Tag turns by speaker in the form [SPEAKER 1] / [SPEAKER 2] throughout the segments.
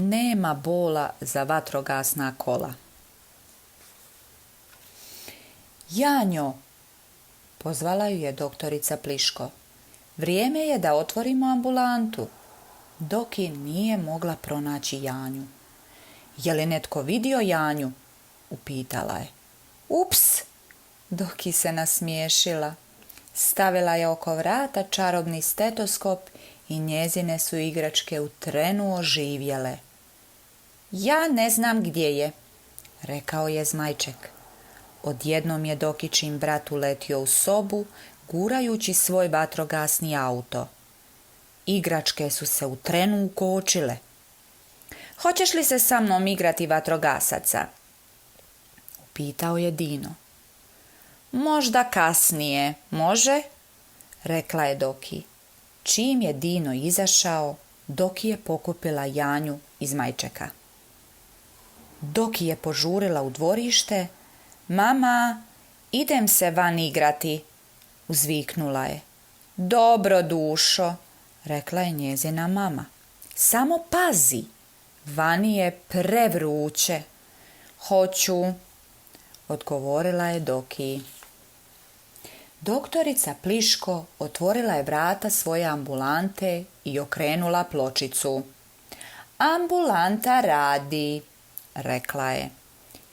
[SPEAKER 1] Nema bola za vatrogasna kola. Janjo, pozvala ju je doktorica Pliško. Vrijeme je da otvorimo ambulantu. Doki nije mogla pronaći Janju. Je li netko vidio Janju? Upitala je. Ups! Doki se nasmiješila. Stavila je oko vrata čarobni stetoskop i njezine su igračke u trenu oživjele. Ja ne znam gdje je, rekao je Zmajček. Odjednom je Dokičin brat uletio u sobu, gurajući svoj vatrogasni auto. Igračke su se u trenu ukočile. Hoćeš li se sa mnom igrati vatrogasaca? Upitao je Dino. Možda kasnije, može? Rekla je Doki. Čim je Dino izašao, Doki je pokupila Janju iz Zmajčeka. Doki je požurila u dvorište. Mama, idem se van igrati, uzviknula je. Dobro, dušo, rekla je njezina mama. Samo pazi, vani je prevruće. Hoću, odgovorila je Doki. Doktorica Pliško otvorila je vrata svoje ambulante i okrenula pločicu. Ambulanta radi, rekla je.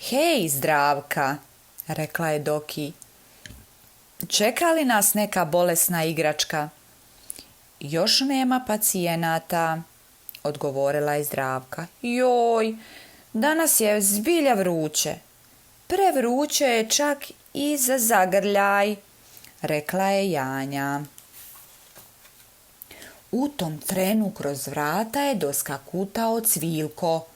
[SPEAKER 1] Hej, Zdravka, rekla je Doki. Čeka li nas neka bolesna igračka? Još nema pacijenata, odgovorila je Zdravka. Joj, danas je zbilja vruće. Prevruće je čak i za zagrljaj, rekla je Janja. U tom trenu kroz vrata je doskakutao Cvilko.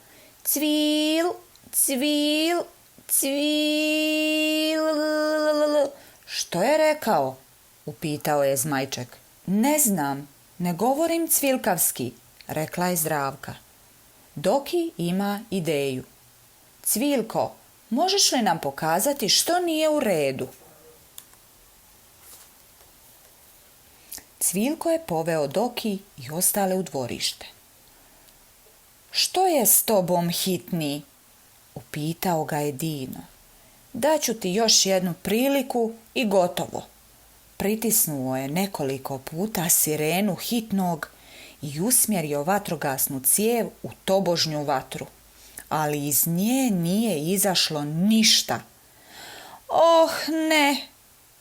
[SPEAKER 1] Cvil, cvil, cvil. Što je rekao? Upitao je Zmajček. Ne znam, ne govorim cvilkavski, rekla je Zdravka. Doki ima ideju. Cvilko, možeš li nam pokazati što nije u redu? Cvilko je poveo Doki i ostale u dvorište. Što je s tobom, hitni? Upitao ga je Dino. Daću ti još jednu priliku i gotovo. Pritisnuo je nekoliko puta sirenu hitnog i usmjerio vatrogasnu cijev u tobožnju vatru, ali iz nje nije izašlo ništa. Oh ne,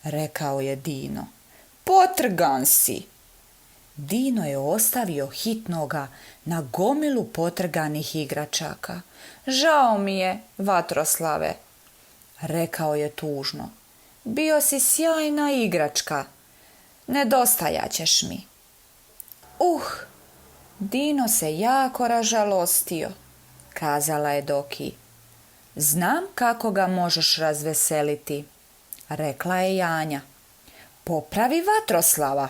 [SPEAKER 1] rekao je Dino, potrgan si. Dino je ostavio hitnoga na gomilu potrganih igračaka. Žao mi je, Vatroslave, rekao je tužno. Bio si sjajna igračka. Nedostajat ćeš mi. Dino se jako ražalostio, kazala je Doki. Znam kako ga možeš razveseliti, rekla je Janja. Popravi Vatroslava,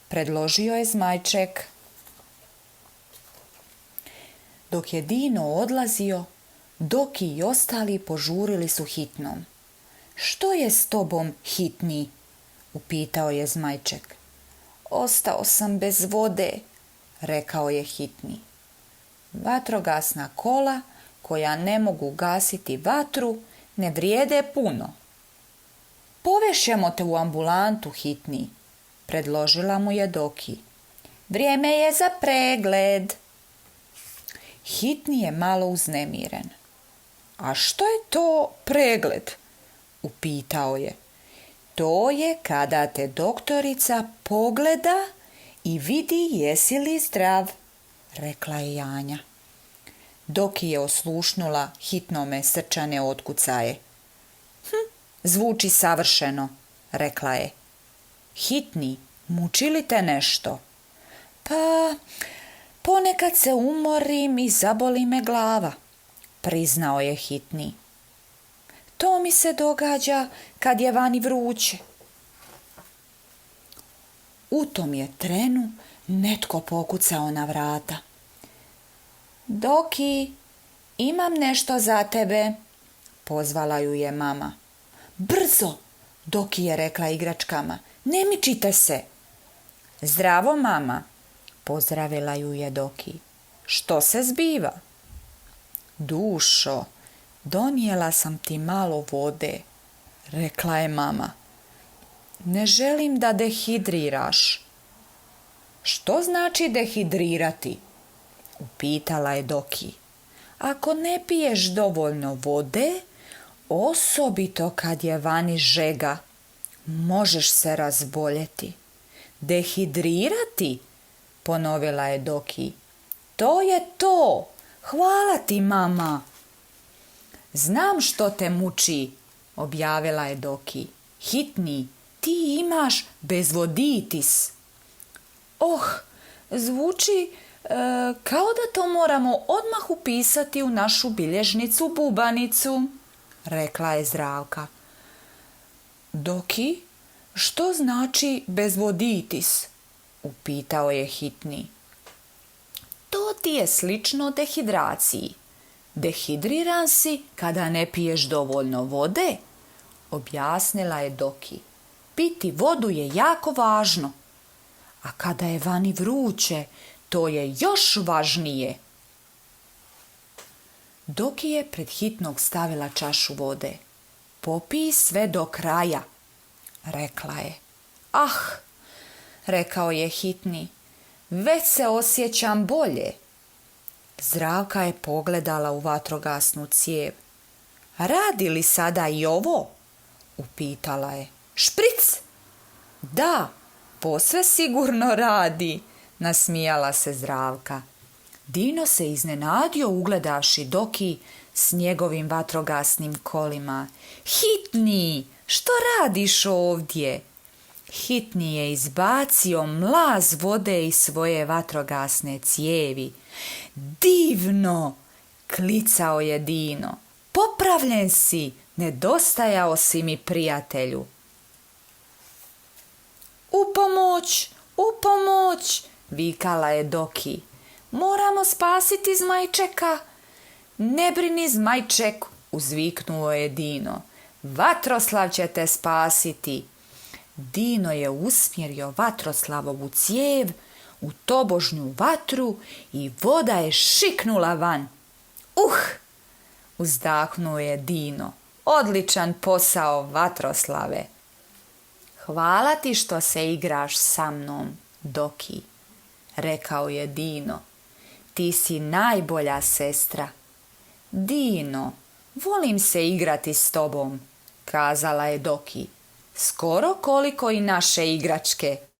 [SPEAKER 1] predložio je Zmajček. Dok je Dino odlazio, Doki i ostali požurili su hitnom. Što je s tobom, hitni? Upitao je Zmajček. Ostao sam bez vode, rekao je hitni. Vatrogasna kola koja ne mogu gasiti vatru ne vrijede puno. Povešemo te u ambulantu, hitni, predložila mu je Doki. Vrijeme je za pregled. Hitni je malo uznemiren. A što je to pregled? Upitao je. To je kada te doktorica pogleda i vidi jesi li zdrav, rekla je Janja. Doki je oslušnula hitnome srčane otkucaje. Zvuči savršeno, rekla je. Hitni, muči li te nešto? Pa, ponekad se umorim i zaboli me glava, priznao je hitni. To mi se događa kad je vani vruće. U tom je trenu netko pokucao na vrata. Doki, imam nešto za tebe, pozvala ju je mama. Brzo, Doki je rekla igračkama, ne mičite se. Zdravo, mama, pozdravila ju je Doki. Što se zbiva? Dušo, donijela sam ti malo vode, rekla je mama. Ne želim da dehidriraš. Što znači dehidrirati? Upitala je Doki. Ako ne piješ dovoljno vode, osobito kad je vani žega, možeš se razboljeti. Dehidrirati? Ponovila je Doki. To je to. Hvala ti, mama. Znam što te muči, objavila je Doki. Hitni, ti imaš bezvoditis. Oh, zvuči kao da to moramo odmah upisati u našu bilježnicu bubanicu, rekla je Zdravka. Doki, što znači bezvoditis? Upitao je Hitni. To ti je slično dehidraciji. Dehidriran si kada ne piješ dovoljno vode, objasnila je Doki. Piti vodu je jako važno, a kada je vani vruće, to je još važnije. Doki je pred Hitnog stavila čašu vode. Popij sve do kraja, rekla je. Ah, rekao je Hitni, već se osjećam bolje. Zdravka je pogledala u vatrogasnu cijev. Radi li sada i ovo? Upitala je. Špric! Da, posve sigurno radi, nasmijala se Zdravka. Dino se iznenadio ugledavši Doki s njegovim vatrogasnim kolima. Hitni, što radiš ovdje? Hitni je izbacio mlaz vode iz svoje vatrogasne cijevi. Divno, klicao je Dino. Popravljen si, nedostajao si mi, prijatelju. U pomoć, vikala je Doki. Moramo spasiti Zmajčeka. Ne brini, Zmajček, uzviknuo je Dino. Vatroslav će te spasiti. Dino je usmjerio Vatroslavovu cijev u tobožnju vatru i voda je šiknula van. Uzdahnuo je Dino. Odličan posao, Vatroslave. Hvala ti što se igraš sa mnom, Doki, rekao je Dino. Ti si najbolja sestra. Dino, volim se igrati s tobom, kazala je Doki. Skoro koliko i naše igračke.